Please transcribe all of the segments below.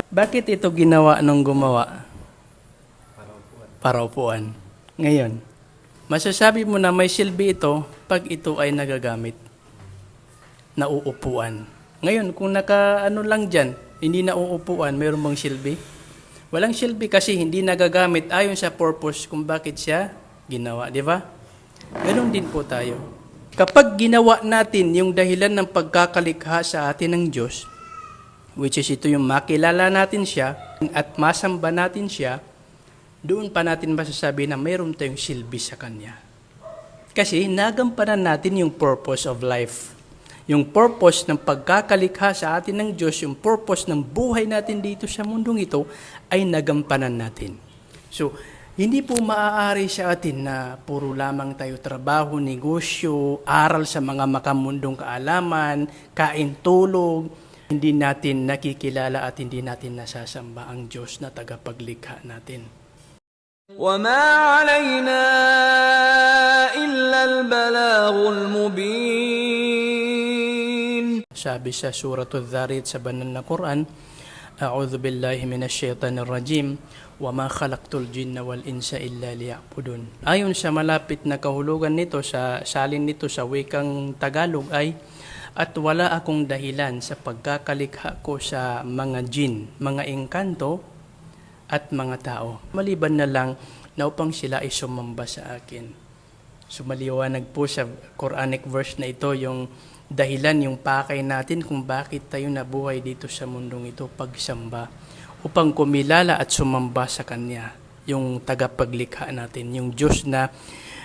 Bakit ito ginawa nung gumawa? Para upuan. Ngayon, masasabi mo na may silbi ito pag ito ay nagagamit. Nauupuan. Ngayon, kung naka-ano lang dyan, hindi nauupuan, mayroon bang silbi? Walang silbi kasi hindi nagagamit ayon sa purpose kung bakit siya ginawa, di ba? Ganon din po tayo. Kapag ginawa natin yung dahilan ng pagkakalikha sa atin ng Diyos, which is ito yung makilala natin siya at masamba natin siya, doon pa natin masasabi na mayroon tayong silbi sa Kanya. Kasi nagampanan natin yung purpose of life. Yung purpose ng pagkakalikha sa atin ng Diyos, yung purpose ng buhay natin dito sa mundong ito, ay nagampanan natin. So, hindi po maaari sa atin na puro lamang tayo trabaho, negosyo, aral sa mga makamundong kaalaman, kain, tulog. Hindi natin nakikilala at hindi natin nasasamba ang Diyos na tagapaglikha natin. وَمَا عَلَيْنَا إِلَّا الْبَلَاغُ الْمُبِينُ. Sabi sa Suratul Dhariyat sa banal na Quran, A'udhu billahi minasyaitanir rajim, wa ma khalaqtul jinna wal insa illa liya'budun. Ayon sa malapit na kahulugan nito, sa salin nito sa wikang Tagalog ay, at wala akong dahilan sa pagkakalikha ko sa mga jin, mga engkanto, at mga tao. Maliban na lang na upang sila ay sumamba sa akin. So maliwanag po sa Quranic verse na ito yung dahilan, yung pakay natin kung bakit tayo nabuhay dito sa mundong ito, pagsamba. Upang kumilala at sumamba sa Kanya, yung tagapaglikha natin, yung Diyos na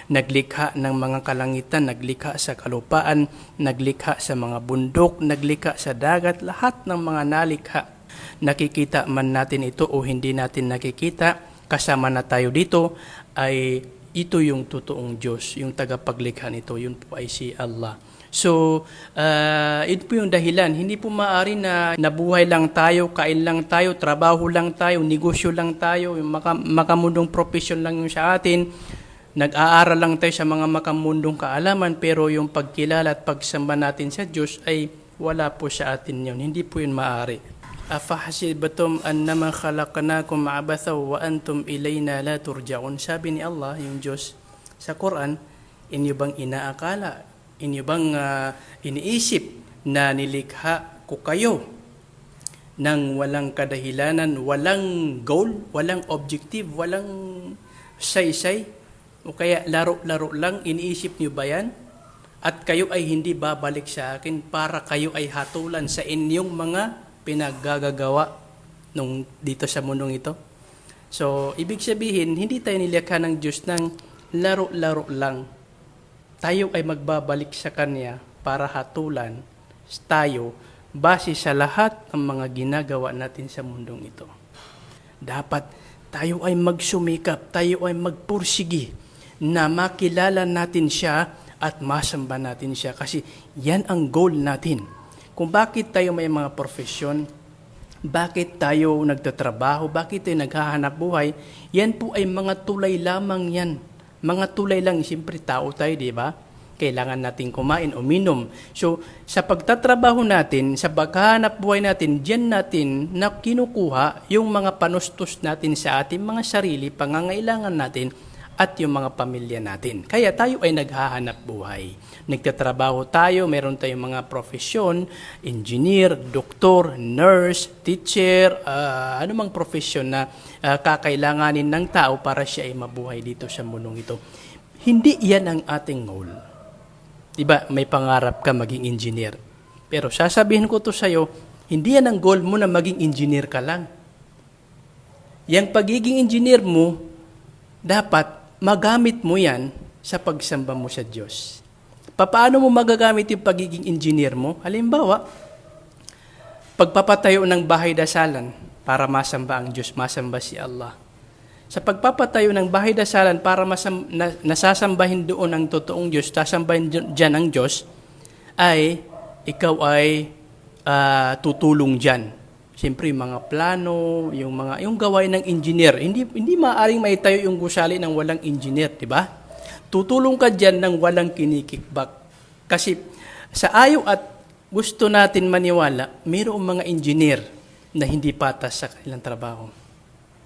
naglikha ng mga kalangitan, naglikha sa kalupaan, naglikha sa mga bundok, naglikha sa dagat, lahat ng mga nalikha. Nakikita man natin ito o hindi natin nakikita, kasama na tayo dito, ay ito yung totoong Diyos, yung tagapaglikha nito, yun po ay si Allah. So, ito po yung dahilan. Hindi po maaari na nabuhay lang tayo, kain lang tayo, trabaho lang tayo, negosyo lang tayo, yung makamundong profession lang yung sa atin, nag-aaral lang tayo sa mga makamundong kaalaman, pero yung pagkilala at pagsamba natin sa Diyos ay wala po sa atin yun. Hindi po yun maaari. Afahasibatum annama khalaqnakum abathaw wa antum ilayna la turja'un. Sabi ni Allah, yung Diyos sa Quran, inyo bang inaakala, inyo bang iniisip na nilikha ko kayo ng walang kadahilanan, walang goal, walang objective, walang say-say, o kaya laro-laro lang, iniisip niyo ba yan? At kayo ay hindi babalik sa akin para kayo ay hatulan sa inyong mga pinaggagawa nung dito sa mundong ito. So, ibig sabihin, hindi tayo nilikha ng Diyos ng laro-laro lang. Tayo ay magbabalik sa Kanya para hatulan tayo base sa lahat ng mga ginagawa natin sa mundong ito. Dapat tayo ay magsumikap, tayo ay magpursigi na makilala natin siya at masamba natin siya kasi yan ang goal natin. Kung bakit tayo may mga profesyon, bakit tayo nagtatrabaho, bakit tayo naghahanap buhay, yan po ay mga tulay lamang yan. Mga tulay lang, siyempre tao tayo, di ba? Kailangan natin kumain, uminom. So, sa pagtatrabaho natin, sa paghahanap buhay natin, diyan natin na kinukuha yung mga panustos natin sa ating mga sarili, pangangailangan natin, at yung mga pamilya natin. Kaya tayo ay naghahanap buhay. Nagtatrabaho tayo, meron tayong mga profesyon, engineer, doktor, nurse, teacher, anumang profesyon na kakailanganin ng tao para siya ay mabuhay dito sa mundong ito. Hindi yan ang ating goal. Diba, may pangarap ka maging engineer. Pero sasabihin ko to sa'yo, hindi yan ang goal mo na maging engineer ka lang. Yang pagiging engineer mo, dapat magamit mo yan sa pagsamba mo sa Diyos. Paano mo magagamit yung pagiging engineer mo? Halimbawa, pagpapatayo ng bahay dasalan para masamba ang Diyos, masamba si Allah. Sa pagpapatayo ng bahay dasalan para nasasambahin doon ang totoong Diyos, sasambahin dyan ang Diyos, ay ikaw ay tutulong dyan. Siyempre, yung mga plano, yung gawain ng engineer, hindi maaaring maitayo yung gusali ng walang engineer, di ba? Tutulong ka dyan ng walang kinikikbak. Kasi sa ayaw at gusto natin maniwala, mayroong mga engineer. na hindi patas sa kanilang trabaho.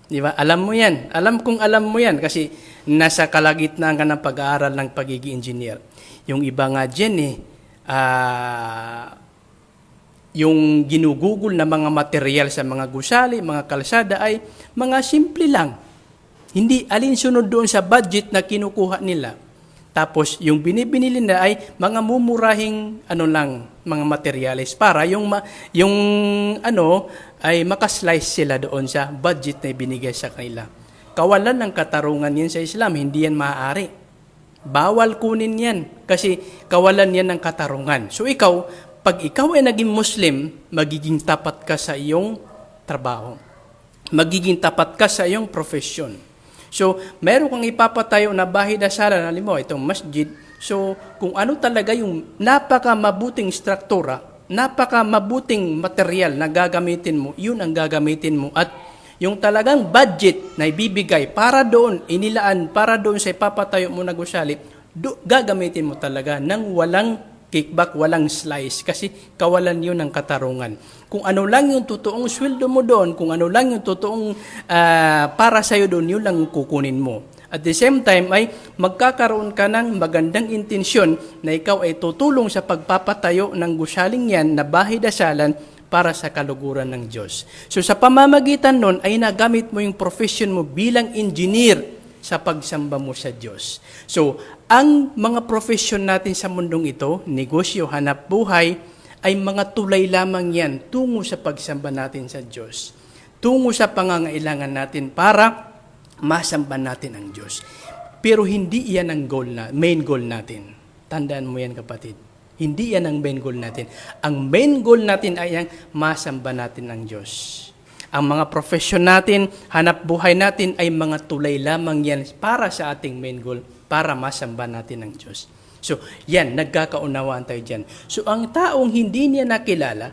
Di ba? Alam mo yan. Alam mo yan kasi nasa kalagitnaan ka ng pag-aaral ng pagiging engineer. Yung iba nga dyan yung ginugugol na mga material sa mga gusali, mga kalsada ay mga simple lang. Hindi alinsunod doon sa budget na kinukuha nila. Tapos yung binibinili na ay mga mumurahing mga materyales para yung ay makaslice sila doon sa budget na ibinigay sa kanila. Kawalan ng katarungan yan sa Islam, hindi yan maaari. Bawal kunin yan kasi kawalan yan ng katarungan. So pag ikaw ay naging Muslim, magiging tapat ka sa iyong trabaho. Magiging tapat ka sa iyong profesyon. So, meron kang ipapatayo na bahay dasalan, halimbawa itong masjid. So, kung ano talaga yung napaka-mabuting struktura, napaka-mabuting material na gagamitin mo, yun ang gagamitin mo. At yung talagang budget na ibibigay para doon, inilaan para doon sa ipapatayo mo na gusali, gagamitin mo talaga ng walang kickback, walang slice, kasi kawalan yun ng katarungan. Kung ano lang yung totoong sweldo mo doon, kung ano lang yung totoong para sa'yo doon, yun lang kukunin mo. At the same time ay magkakaroon ka ng magandang intensyon na ikaw ay tutulong sa pagpapatayo ng gusaling yan na bahay dasalan para sa kaluguran ng Diyos. So sa pamamagitan nun ay nagamit mo yung profession mo bilang engineer sa pagsamba mo sa Diyos. So ang mga profession natin sa mundong ito, negosyo, hanap buhay, ay mga tulay lamang yan tungo sa pagsamba natin sa Diyos. Tungo sa pangangailangan natin para masamba natin ang Diyos. Pero hindi yan ang main goal natin. Tandaan mo yan, kapatid. Hindi yan ang main goal natin. Ang main goal natin ay ang masamba natin ang Diyos. Ang mga profesyon natin, hanap buhay natin ay mga tulay lamang yan para sa ating main goal, para masamba natin ang Diyos. So, yan, nagkakaunawaan tayo dyan. So, ang taong hindi niya nakilala,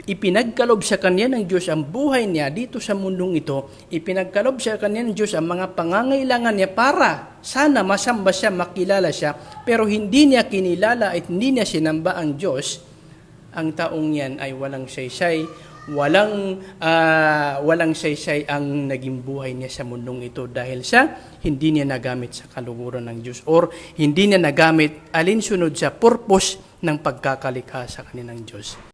ipinagkalob sa kanya ng Diyos ang buhay niya dito sa mundong ito, ipinagkalob sa kanya ng Diyos ang mga pangangailangan niya para sana masamba siya, makilala siya, pero hindi niya kinilala at hindi niya sinamba ang Diyos, ang taong yan ay walang saysay, walang saysay ang naging buhay niya sa mundong ito dahil sa hindi niya nagamit sa kaluguran ng Diyos or hindi niya nagamit alinsunod sa purpose ng pagkakalikha sa kanilang Diyos.